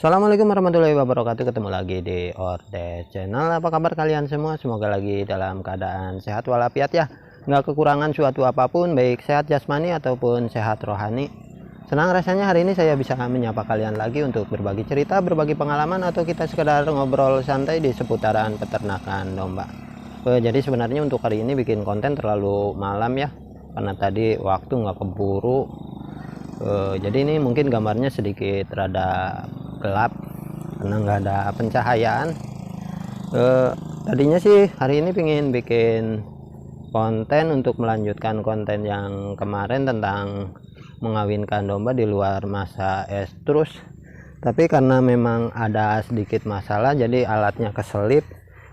Assalamualaikum warahmatullahi wabarakatuh. Ketemu lagi di Ordes Channel. Apa kabar kalian semua? Semoga lagi dalam keadaan sehat walafiat ya, nggak kekurangan suatu apapun, baik sehat jasmani ataupun sehat rohani. Senang rasanya hari ini saya bisa menyapa kalian lagi untuk berbagi cerita, berbagi pengalaman, atau kita sekedar ngobrol santai di seputaran peternakan domba. Jadi sebenarnya untuk hari ini bikin konten terlalu malam ya, karena tadi waktu nggak keburu. Jadi ini mungkin gambarnya sedikit rada gelap karena nggak ada pencahayaan. Tadinya sih hari ini pengen bikin konten untuk melanjutkan konten yang kemarin tentang mengawinkan domba di luar masa estrus, tapi karena memang ada sedikit masalah jadi alatnya keselip.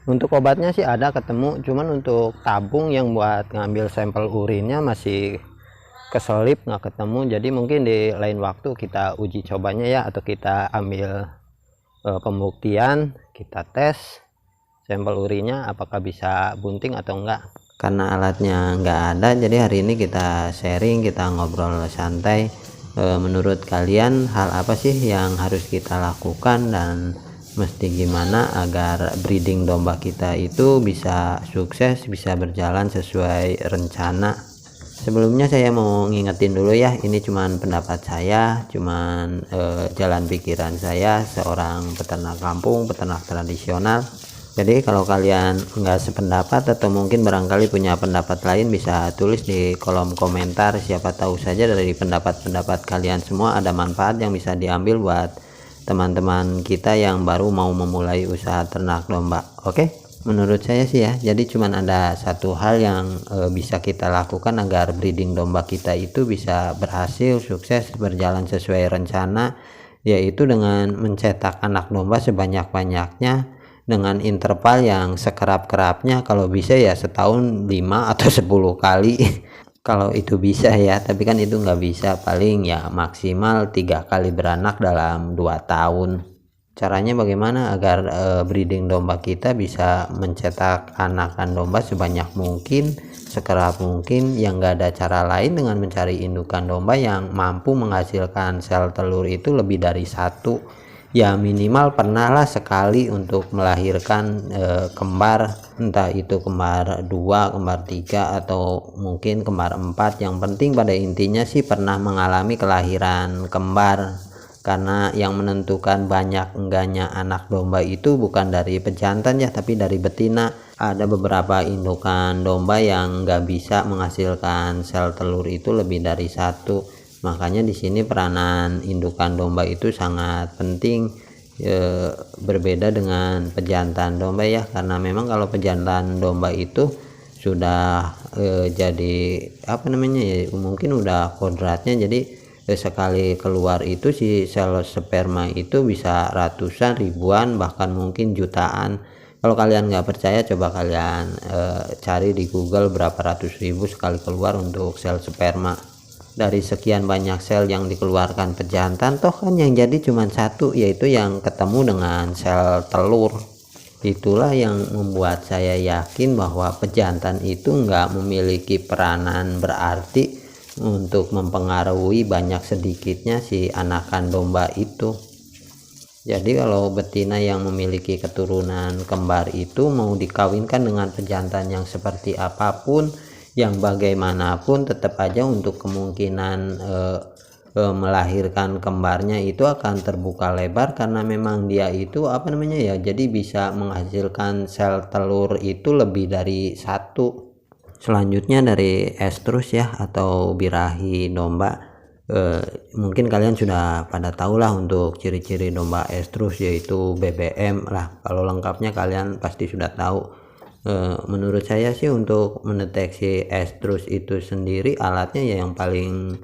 Untuk obatnya sih ada ketemu, cuman untuk tabung yang buat ngambil sampel urinnya masih keselip, nggak ketemu. Jadi mungkin di lain waktu kita uji cobanya ya, atau kita ambil pembuktian, kita tes sampel urinnya apakah bisa bunting atau enggak. Karena alatnya nggak ada, jadi hari ini kita sharing, kita ngobrol santai. Menurut kalian hal apa sih yang harus kita lakukan dan mesti gimana agar breeding domba kita itu bisa sukses, bisa berjalan sesuai rencana. Sebelumnya saya mau ngingetin dulu ya, ini cuman pendapat saya, cuman jalan pikiran saya seorang peternak kampung, peternak tradisional. Jadi kalau kalian nggak sependapat atau mungkin barangkali punya pendapat lain, bisa tulis di kolom komentar. Siapa tahu saja dari pendapat-pendapat kalian semua ada manfaat yang bisa diambil buat teman-teman kita yang baru mau memulai usaha ternak domba. Oke? Menurut saya sih ya, jadi cuman ada satu hal yang bisa kita lakukan agar breeding domba kita itu bisa berhasil, sukses, berjalan sesuai rencana, yaitu dengan mencetak anak domba sebanyak-banyaknya dengan interval yang sekerap-kerapnya. Kalau bisa ya setahun 5 atau 10 kali kalau itu bisa ya, tapi kan itu nggak bisa, paling ya maksimal 3 kali beranak dalam 2 tahun. Caranya bagaimana agar breeding domba kita bisa mencetak anakan domba sebanyak mungkin, sekerap mungkin, yang gak ada cara lain dengan mencari indukan domba yang mampu menghasilkan sel telur itu lebih dari 1. Ya minimal pernah lah sekali untuk melahirkan kembar, entah itu kembar 2, kembar 3, atau mungkin kembar 4. Yang penting pada intinya sih pernah mengalami kelahiran kembar. Karena yang menentukan banyak enggaknya anak domba itu bukan dari pejantan ya, tapi dari betina. Ada beberapa indukan domba yang nggak bisa menghasilkan sel telur itu lebih dari 1. Makanya di sini peranan indukan domba itu sangat penting, berbeda dengan pejantan domba ya. Karena memang kalau pejantan domba itu sudah jadi apa namanya ya, mungkin udah kodratnya, jadi sekali keluar itu si sel sperma itu bisa ratusan, ribuan, bahkan mungkin jutaan. Kalau kalian nggak percaya, coba kalian cari di Google berapa ratus ribu sekali keluar untuk sel sperma. Dari sekian banyak sel yang dikeluarkan pejantan, toh kan yang jadi cuma 1, yaitu yang ketemu dengan sel telur. Itulah yang membuat saya yakin bahwa pejantan itu nggak memiliki peranan berarti untuk mempengaruhi banyak sedikitnya si anakan domba itu. Jadi kalau betina yang memiliki keturunan kembar itu mau dikawinkan dengan pejantan yang seperti apapun, yang bagaimanapun, tetap aja untuk kemungkinan melahirkan kembarnya itu akan terbuka lebar, karena memang dia itu apa namanya ya, jadi bisa menghasilkan sel telur itu lebih dari 1. Selanjutnya dari estrus ya, atau birahi domba. Mungkin kalian sudah pada tahu lah untuk ciri-ciri domba estrus, yaitu BBM lah. Kalau lengkapnya kalian pasti sudah tahu. Menurut saya sih untuk mendeteksi estrus itu sendiri, alatnya ya yang paling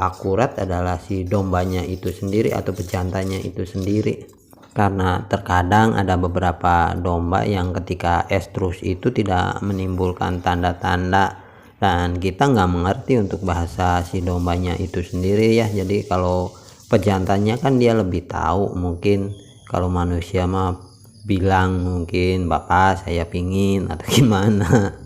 akurat adalah si dombanya itu sendiri atau pejantannya itu sendiri. Karena terkadang ada beberapa domba yang ketika estrus itu tidak menimbulkan tanda-tanda, dan kita nggak mengerti untuk bahasa si dombanya itu sendiri ya. Jadi kalau pejantannya kan dia lebih tahu, mungkin kalau manusia mah bilang mungkin bapak saya pingin atau gimana.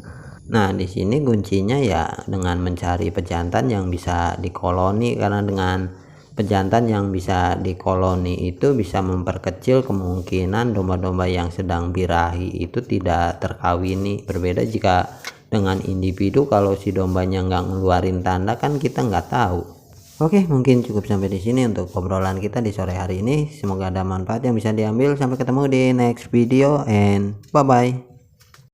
Nah di sini kuncinya ya dengan mencari pejantan yang bisa dikoloni, karena dengan pejantan yang bisa dikoloni itu bisa memperkecil kemungkinan domba-domba yang sedang birahi itu tidak terkawini. Berbeda jika dengan individu, kalau si dombanya nggak ngeluarin tanda kan kita nggak tahu. Oke, mungkin cukup sampai di sini untuk obrolan kita di sore hari ini. Semoga ada manfaat yang bisa diambil. Sampai ketemu di next video and bye bye.